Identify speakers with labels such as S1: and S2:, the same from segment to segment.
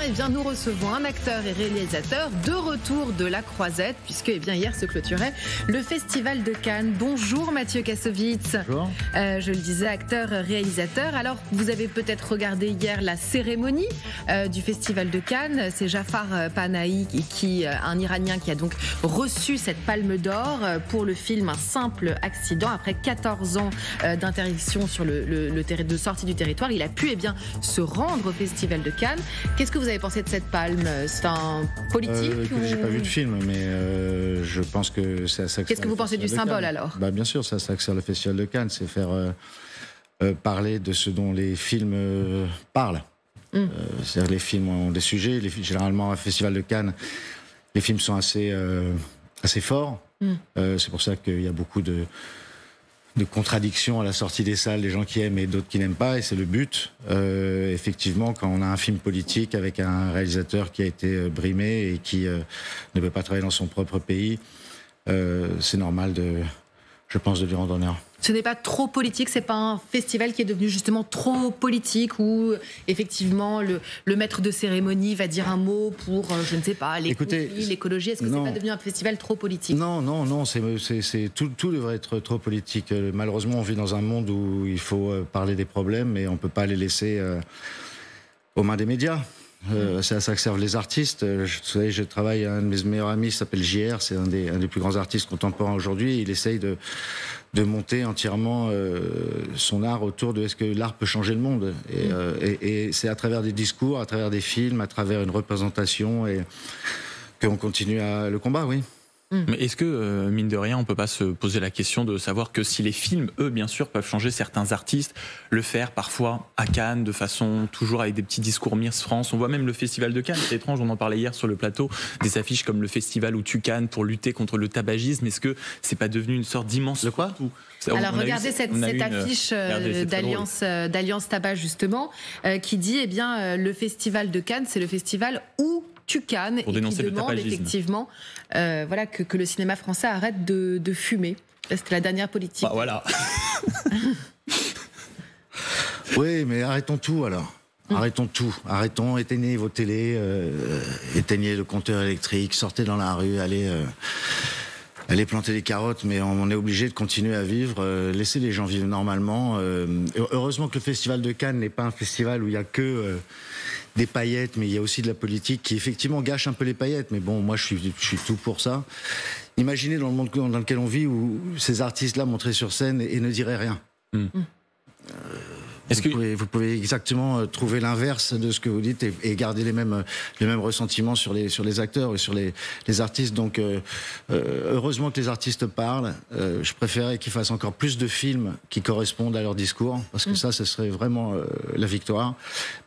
S1: eh bien, nous recevons un acteur et réalisateur de retour de la Croisette, puisque eh bien, hier se clôturait le Festival de Cannes. Bonjour Mathieu Kassovitz.
S2: Bonjour.
S1: Je le disais, acteur, réalisateur. Alors, vous avez peut-être regardé hier la cérémonie du Festival de Cannes. C'est Jafar Panahi, un Iranien qui a donc reçu cette palme d'or pour le film Un simple accident. Après 14 ans d'interdiction sur de sortie du territoire, il a pu eh bien, se rendre au Festival de Cannes. Qu'est-ce que vous avez pensé de cette palme? C'est un politique
S2: J'ai pas vu le film, mais je pense que ça accélère.
S1: Qu'est-ce que vous pensez du symbole alors?
S2: Bien sûr, ça accélère le Festival de Cannes, c'est faire parler de ce dont les films parlent. C'est-à-dire les films ont des sujets. Généralement, à Festival de Cannes, les films sont assez forts. C'est pour ça qu'il y a beaucoup de contradictions à la sortie des salles, des gens qui aiment et d'autres qui n'aiment pas, et c'est le but. Effectivement, quand on a un film politique avec un réalisateur qui a été brimé et qui ne peut pas travailler dans son propre pays, c'est normal je pense, de lui rendre honneur.
S1: Ce n'est pas trop politique, c'est pas un festival qui est devenu justement trop politique où effectivement le maître de cérémonie va dire un mot pour, je ne sais pas, l'écologie. Est-ce que c'est pas devenu un festival trop politique?
S2: Non, tout devrait être trop politique. Malheureusement, on vit dans un monde où il faut parler des problèmes, mais on peut pas les laisser aux mains des médias. C'est à ça que servent les artistes. Vous savez, je travaille, un de mes meilleurs amis s'appelle JR, c'est un des plus grands artistes contemporains aujourd'hui. Il essaye de monter entièrement son art autour de est-ce que l'art peut changer le monde. Et c'est à travers des discours, à travers des films, à travers une représentation et qu'on continue le combat, oui.
S3: Mais est-ce que, mine de rien, on peut pas se poser la question de savoir que si les films, eux, bien sûr, peuvent changer certains artistes, le faire parfois à Cannes, de façon toujours avec des petits discours Miss France. On voit même le Festival de Cannes, c'est étrange, on en parlait hier sur le plateau, des affiches comme le festival où tu Cannes pour lutter contre le tabagisme. Est-ce que c'est pas devenu une sorte d'immense...
S2: De quoi ?
S1: Alors regardez cette affiche d'Alliance Tabac justement, qui dit eh bien le Festival de Cannes, c'est le festival où tu Cannes,
S3: pour dénoncer
S1: et qui demande effectivement que le cinéma français arrête de fumer. C'était la dernière politique.
S3: Bah, voilà.
S2: Oui, mais arrêtons tout alors. Arrêtons tout. Arrêtons, éteignez vos télés, éteignez le compteur électrique, sortez dans la rue, allez planter des carottes, mais on est obligé de continuer à vivre. Laissez les gens vivre normalement. Heureusement que le Festival de Cannes n'est pas un festival où il y a que des paillettes, mais il y a aussi de la politique qui effectivement gâche un peu les paillettes. Mais bon, moi je suis tout pour ça. Imaginez dans le monde dans lequel on vit où ces artistes-là montraient sur scène et ne diraient rien. Vous pouvez exactement trouver l'inverse de ce que vous dites et garder les mêmes ressentiments sur les acteurs et sur les artistes. Donc, heureusement que les artistes parlent. Je préférais qu'ils fassent encore plus de films qui correspondent à leur discours, parce que ça, ce serait vraiment la victoire.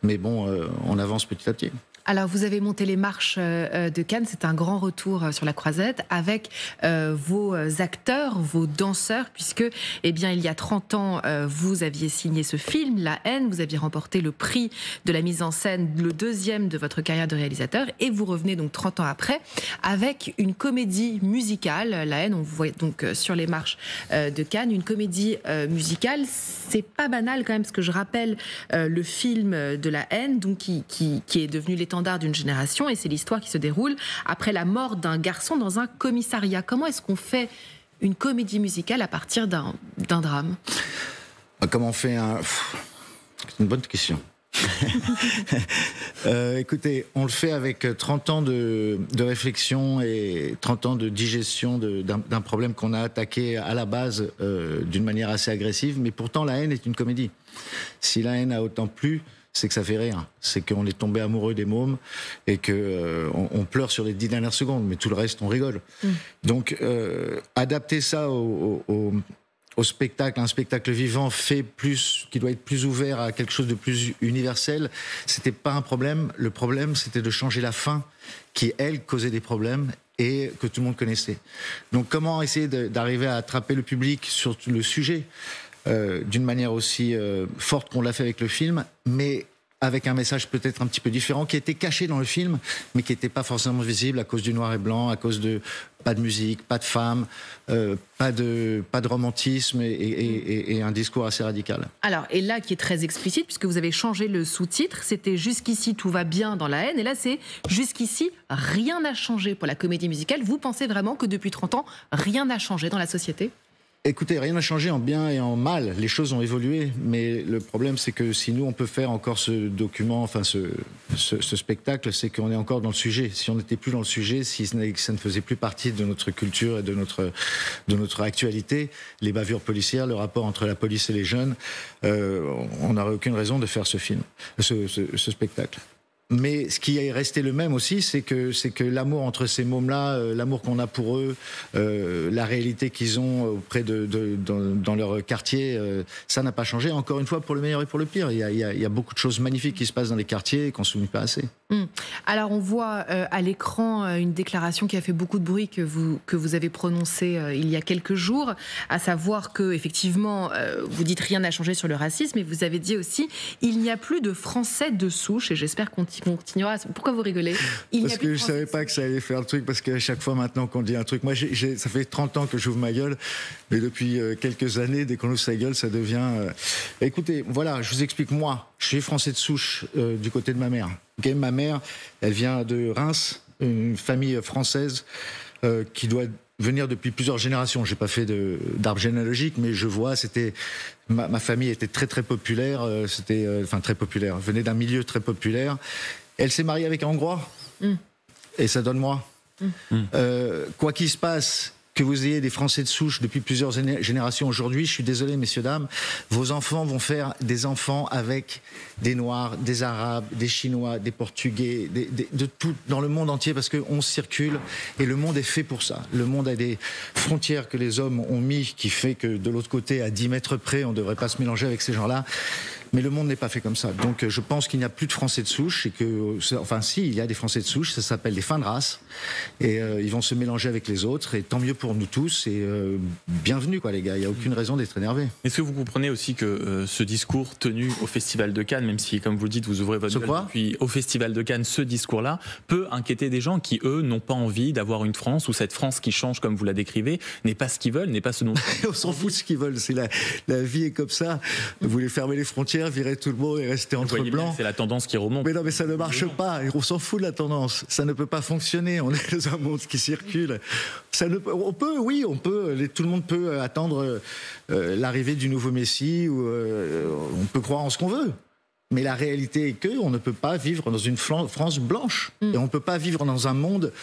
S2: Mais bon, on avance petit à petit.
S1: Alors, vous avez monté les marches de Cannes, c'est un grand retour sur la Croisette avec vos acteurs, vos danseurs, puisque, eh bien, il y a 30 ans, vous aviez signé ce film, La haine, vous aviez remporté le prix de la mise en scène, le 2e de votre carrière de réalisateur, et vous revenez donc 30 ans après avec une comédie musicale, La haine, on vous voit donc sur les marches de Cannes, une comédie musicale, c'est pas banal quand même, parce que je rappelle le film de La haine, donc qui est devenu l'étendard d'une génération, et c'est l'histoire qui se déroule après la mort d'un garçon dans un commissariat. Comment est-ce qu'on fait une comédie musicale à partir d'un drame?
S2: Comment on fait C'est une bonne question. Écoutez, on le fait avec 30 ans de réflexion et 30 ans de digestion d'un problème qu'on a attaqué à la base d'une manière assez agressive, mais pourtant La haine est une comédie. Si La haine a autant plu, c'est que ça fait rire. C'est qu'on est tombé amoureux des mômes et que on pleure sur les 10 dernières secondes, mais tout le reste, on rigole. Donc, adapter ça au spectacle, un spectacle vivant qui doit être plus ouvert à quelque chose de plus universel, c'était pas un problème. Le problème, c'était de changer la fin qui, elle, causait des problèmes et que tout le monde connaissait. Donc, comment essayer d'arriver à attraper le public sur le sujet d'une manière aussi forte qu'on l'a fait avec le film, mais avec un message peut-être un petit peu différent, qui était caché dans le film, mais qui n'était pas forcément visible à cause du noir et blanc, à cause de pas de musique, pas de femmes, pas de romantisme et un discours assez radical.
S1: Alors, et là, qui est très explicite, puisque vous avez changé le sous-titre, c'était « Jusqu'ici, tout va bien dans la haine », et là, c'est « Jusqu'ici, rien n'a changé » pour la comédie musicale. Vous pensez vraiment que depuis 30 ans, rien n'a changé dans la société ?
S2: Écoutez, rien n'a changé en bien et en mal. Les choses ont évolué, mais le problème, c'est que si nous, on peut faire encore ce document, enfin ce spectacle, c'est qu'on est encore dans le sujet. Si on n'était plus dans le sujet, si ça ne faisait plus partie de notre culture et de notre actualité, les bavures policières, le rapport entre la police et les jeunes, on n'aurait aucune raison de faire ce film, ce spectacle. Mais ce qui est resté le même aussi, c'est que l'amour entre ces mômes-là, l'amour qu'on a pour eux, la réalité qu'ils ont auprès dans leur quartier, ça n'a pas changé. Encore une fois, pour le meilleur et pour le pire. Il y a beaucoup de choses magnifiques qui se passent dans les quartiers et qu'on ne se souvienne pas assez.
S1: Alors on voit à l'écran une déclaration qui a fait beaucoup de bruit que vous avez prononcée il y a quelques jours, à savoir que effectivement vous dites rien n'a changé sur le racisme, et vous avez dit aussi il n'y a plus de Français de souche, et j'espère qu'on continuera. Pourquoi vous rigolez?
S2: Parce que je savais pas que ça allait faire le truc, parce qu'à chaque fois maintenant qu'on dit un truc, moi ça fait 30 ans que j'ouvre ma gueule, mais depuis quelques années, dès qu'on ouvre sa gueule, ça devient... Écoutez, voilà, je vous explique, moi, je suis français de souche du côté de ma mère. Okay, ma mère, elle vient de Reims, une famille française qui doit venir depuis plusieurs générations. J'ai pas fait d'arbre généalogique, mais je vois, ma famille était très très populaire, très populaire, venait d'un milieu très populaire. Elle s'est mariée avec un Hongrois, et ça donne moi. Quoi qu'il se passe, que vous ayez des Français de souche depuis plusieurs générations aujourd'hui, je suis désolé, messieurs, dames, vos enfants vont faire des enfants avec des Noirs, des Arabes, des Chinois, des Portugais, de tout dans le monde entier, parce qu'on circule et le monde est fait pour ça. Le monde a des frontières que les hommes ont mis, qui fait que de l'autre côté, à 10 mètres près, on ne devrait pas se mélanger avec ces gens-là. Mais le monde n'est pas fait comme ça. Donc je pense qu'il n'y a plus de Français de souche, et que, enfin si, il y a des Français de souche, ça s'appelle des fins de race, et ils vont se mélanger avec les autres, et tant mieux pour nous tous, et bienvenue quoi les gars, il n'y a aucune raison d'être énervé.
S3: Est-ce que vous comprenez aussi que ce discours tenu au Festival de Cannes, même si comme vous le dites, vous ouvrez votre gueule depuis au Festival de Cannes, ce discours-là peut inquiéter des gens qui eux n'ont pas envie d'avoir une France où cette France qui change comme vous la décrivez n'est pas ce qu'ils veulent, n'est pas ce dont...
S2: On s'en fout de ce qu'ils veulent, c'est la vie est comme ça, vous voulez fermer les frontières, virer tout le monde et rester entre blancs.
S3: C'est la tendance qui remonte.
S2: Mais non, mais ça ne marche pas. On s'en fout de la tendance. Ça ne peut pas fonctionner. On est dans un monde qui circule. Tout le monde peut attendre l'arrivée du nouveau Messie, ou on peut croire en ce qu'on veut. Mais la réalité est qu'on ne peut pas vivre dans une France blanche. Et on ne peut pas vivre dans un monde...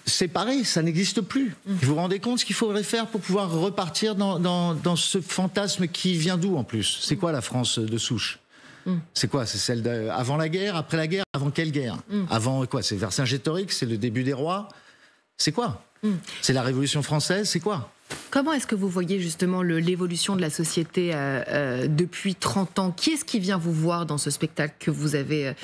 S2: séparé, ça n'existe plus. Vous vous rendez compte ce qu'il faudrait faire pour pouvoir repartir dans ce fantasme qui vient d'où en plus? C'est quoi la France de souche? C'est quoi? C'est celle avant la guerre, après la guerre, avant quelle guerre? Avant quoi? C'est Vercingétorix, c'est le début des rois? C'est quoi? C'est la Révolution française, c'est quoi?
S1: Comment est-ce que vous voyez justement l'évolution de la société depuis 30 ans? Qui est-ce qui vient vous voir dans ce spectacle que vous avez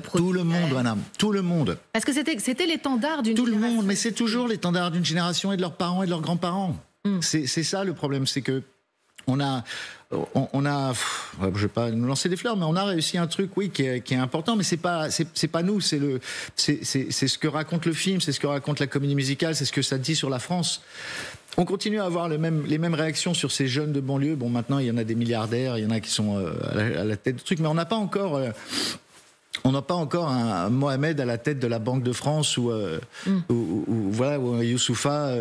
S1: produit?
S2: Tout le monde, madame, tout le monde.
S1: Parce que c'était l'étendard d'une génération.
S2: Tout le monde, mais c'est toujours l'étendard d'une génération et de leurs parents et de leurs grands-parents. C'est ça le problème, c'est que on a, je vais pas nous lancer des fleurs, mais on a réussi un truc, oui, qui est important, mais c'est pas nous, c'est ce que raconte le film, c'est ce que raconte la comédie musicale, c'est ce que ça dit sur la France. On continue à avoir les mêmes réactions sur ces jeunes de banlieue. Bon, maintenant, il y en a des milliardaires, il y en a qui sont à la tête de trucs, mais on n'a pas encore un Mohamed à la tête de la Banque de France ou un Youssoufa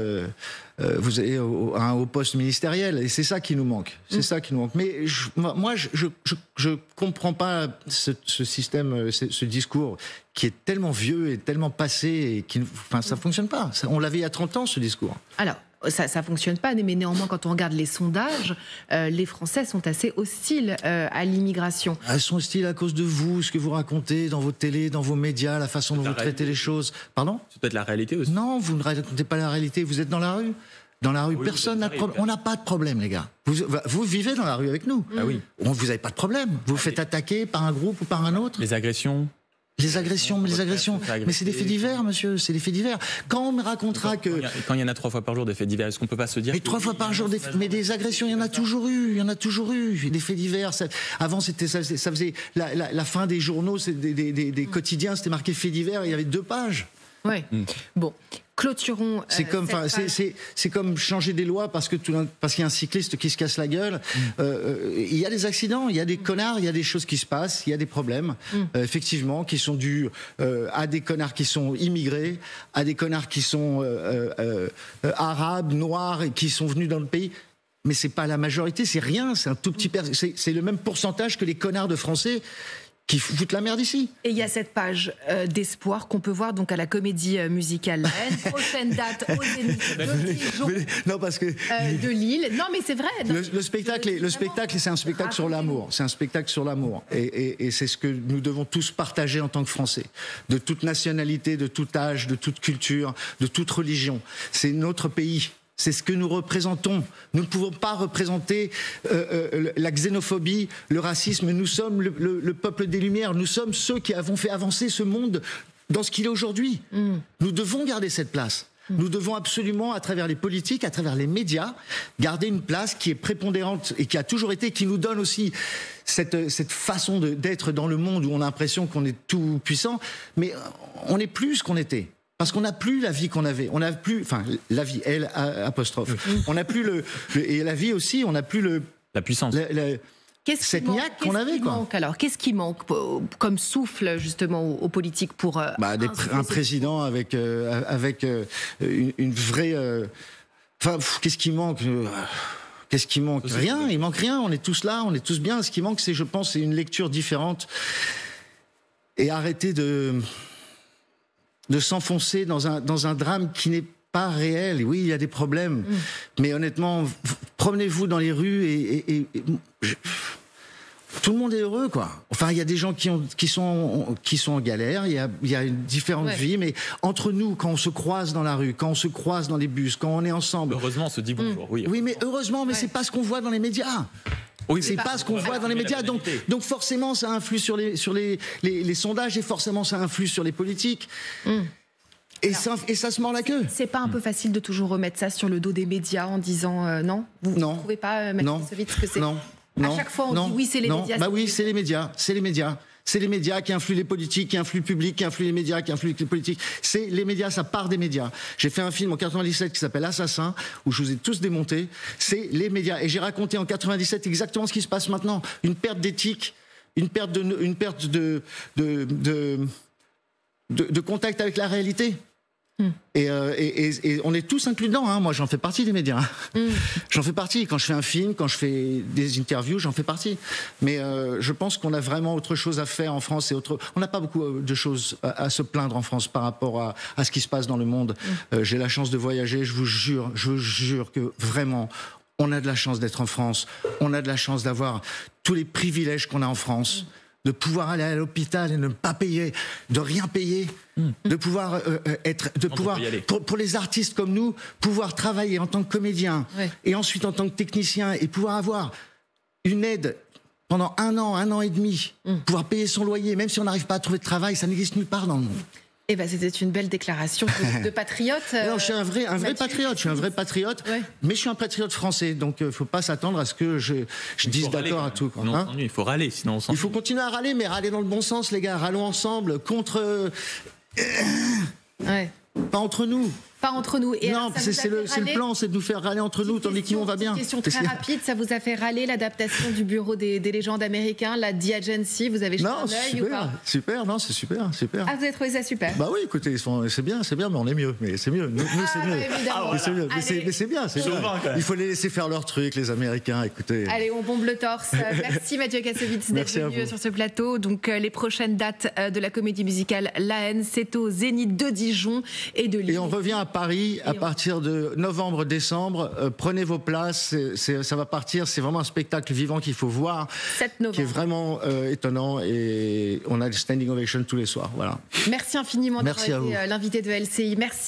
S2: vous avez un haut poste ministériel, et c'est ça qui nous manque. C'est ça qui nous manque. Mais moi, je comprends pas ce système, ce discours qui est tellement vieux et tellement passé, et ça fonctionne pas. On l'avait il y a 30 ans, ce discours.
S1: Alors, ça fonctionne pas, mais néanmoins, quand on regarde les sondages, les Français sont assez hostiles à l'immigration.
S2: Ils sont hostiles à cause de vous, ce que vous racontez dans vos télés, dans vos médias, la façon dont vous traitez les choses. Pardon ?
S3: C'est peut-être la réalité aussi.
S2: Non, vous ne racontez pas la réalité, vous êtes dans la rue. Dans la rue, oui, personne n'a de problème. On n'a pas de problème, les gars. Vous vivez dans la rue avec nous.
S3: Ah oui.
S2: Vous n'avez pas de problème. Vous vous faites attaquer par un groupe ou par un autre.
S3: Les agressions.
S2: Les agressions, mais c'est des faits divers, monsieur, c'est des faits divers. Quand on me racontera que...
S3: Quand il y en a 3 fois par jour des faits divers, est-ce qu'on peut pas se dire...
S2: Mais 3 fois par jour, mais des agressions, il y en a toujours eu, des faits divers. Avant, ça faisait la fin des journaux, des quotidiens, c'était marqué faits divers, et il y avait 2 pages.
S1: Ouais. Bon, clôturons.
S2: C'est comme changer des lois parce qu'il y a un cycliste qui se casse la gueule. Il y a des accidents, il y a des connards, il y a des choses qui se passent, il y a des problèmes, effectivement, qui sont dus à des connards qui sont immigrés, à des connards qui sont arabes, noirs et qui sont venus dans le pays. Mais c'est pas la majorité, c'est rien, c'est un tout petit c'est le même pourcentage que les connards de Français qui foutent la merde ici.
S1: Et il y a cette page d'espoir qu'on peut voir donc à la Comédie Musicale La Haine. Prochaine date au Zénith
S2: non, parce que
S1: de Lille. Non, mais c'est vrai.
S2: Le spectacle, c'est un spectacle sur l'amour. C'est un spectacle sur l'amour. Et c'est ce que nous devons tous partager en tant que Français. De toute nationalité, de tout âge, de toute culture, de toute religion. C'est notre pays. C'est ce que nous représentons. Nous ne pouvons pas représenter la xénophobie, le racisme. Nous sommes le peuple des Lumières. Nous sommes ceux qui avons fait avancer ce monde dans ce qu'il est aujourd'hui. Nous devons garder cette place. Nous devons absolument, à travers les politiques, à travers les médias, garder une place qui est prépondérante et qui a toujours été, qui nous donne aussi cette façon d'être dans le monde où on a l'impression qu'on est tout puissant, mais on n'est plus ce qu'on était. Parce qu'on n'a plus la vie qu'on avait, on n'a plus, enfin la vie, elle apostrophe. On n'a plus et la vie aussi, on n'a plus
S3: la puissance.
S2: Cette niaque qu'on avait, quoi.
S1: Alors, qu'est-ce qui manque comme souffle justement aux politiques pour
S2: un président avec une vraie. Enfin, qu'est-ce qui manque? Qu'est-ce qui manque? Rien, il manque rien. On est tous là, on est tous bien. Ce qui manque, je pense, c'est une lecture différente et arrêter de s'enfoncer dans un drame qui n'est pas réel. Oui, il y a des problèmes, mais honnêtement, promenez-vous dans les rues et tout le monde est heureux, quoi. Enfin, il y a des gens qui sont en galère, il y a une différente vie, mais entre nous, quand on se croise dans la rue, quand on se croise dans les bus, quand on est ensemble...
S3: Heureusement, on se dit bonjour, oui.
S2: Oui, mais heureusement, mais c'est pas ce qu'on voit dans les médias. Oui, c'est pas ce qu'on voit dans les médias, donc forcément ça influe sur les sondages et forcément ça influe sur les politiques. Et ça se mord la queue.
S1: C'est pas un peu facile de toujours remettre ça sur le dos des médias en disant non? Vous ne trouvez pas, Maître Kassovitz, que c'est...
S2: Non.
S1: À chaque fois on dit oui, c'est les médias.
S2: Bah oui, c'est les médias, c'est les médias. C'est les médias qui influent les politiques, qui influent le public, qui influent les médias, qui influent les politiques. C'est les médias, ça part des médias. J'ai fait un film en 97 qui s'appelle Assassin, où je vous ai tous démontés. C'est les médias. Et j'ai raconté en 97 exactement ce qui se passe maintenant. Une perte d'éthique, une perte de contact avec la réalité. Et on est tous inclus dedans, hein. Moi j'en fais partie des médias. J'en fais partie. Quand je fais un film, quand je fais des interviews, j'en fais partie. Mais je pense qu'on a vraiment autre chose à faire en France. On n'a pas beaucoup de choses à se plaindre en France par rapport à ce qui se passe dans le monde. J'ai la chance de voyager, je vous jure que vraiment, on a de la chance d'être en France. On a de la chance d'avoir tous les privilèges qu'on a en France. De pouvoir aller à l'hôpital et ne pas payer, de rien payer, de pouvoir pour les artistes comme nous, pouvoir travailler en tant que comédien et ensuite en tant que technicien et pouvoir avoir une aide pendant un an et demi, pouvoir payer son loyer, même si on n'arrive pas à trouver de travail, ça n'existe nulle part dans le monde.
S1: Eh ben, c'était une belle déclaration de patriote.
S2: Non, je suis un vrai patriote. Je suis un vrai patriote, mais je suis un patriote français. Donc, il ne faut pas s'attendre à ce que je dise d'accord à tout.
S3: Hein, il faut râler, sinon on s'ennuie.
S2: Il faut continuer à râler, mais râler dans le bon sens, les gars. Râlons ensemble contre. Pas entre nous.
S1: Pas entre nous. Et
S2: non, c'est le plan, c'est de nous faire râler entre nous, tandis que nous, on va bien.
S1: Une question très rapide, ça vous a fait râler l'adaptation du Bureau des légendes américains, la The Agency? Vous avez jeté un œil ou pas?
S2: Super, non, c'est super.
S1: Ah, vous avez trouvé ça super?
S2: Bah oui, écoutez, c'est bien, mais on est mieux. Mais c'est mieux. Nous, c'est mieux. C'est mieux. Mais c'est bien, c'est bien. Il faut les laisser faire leur truc, les Américains, écoutez.
S1: Allez, on bombe le torse. Merci Mathieu Kassovitz d'être venu sur ce plateau. Donc, les prochaines dates de la Comédie Musicale La Haine, c'est au Zénith de Dijon et de Lille.
S2: Et on revient à Paris à partir de novembre-décembre. Prenez vos places, ça va partir. C'est vraiment un spectacle vivant qu'il faut voir,
S1: 7 novembre.
S2: Qui est vraiment étonnant. Et on a le standing ovation tous les soirs. Voilà.
S1: Merci infiniment d'avoir été l'invité de LCI. Merci.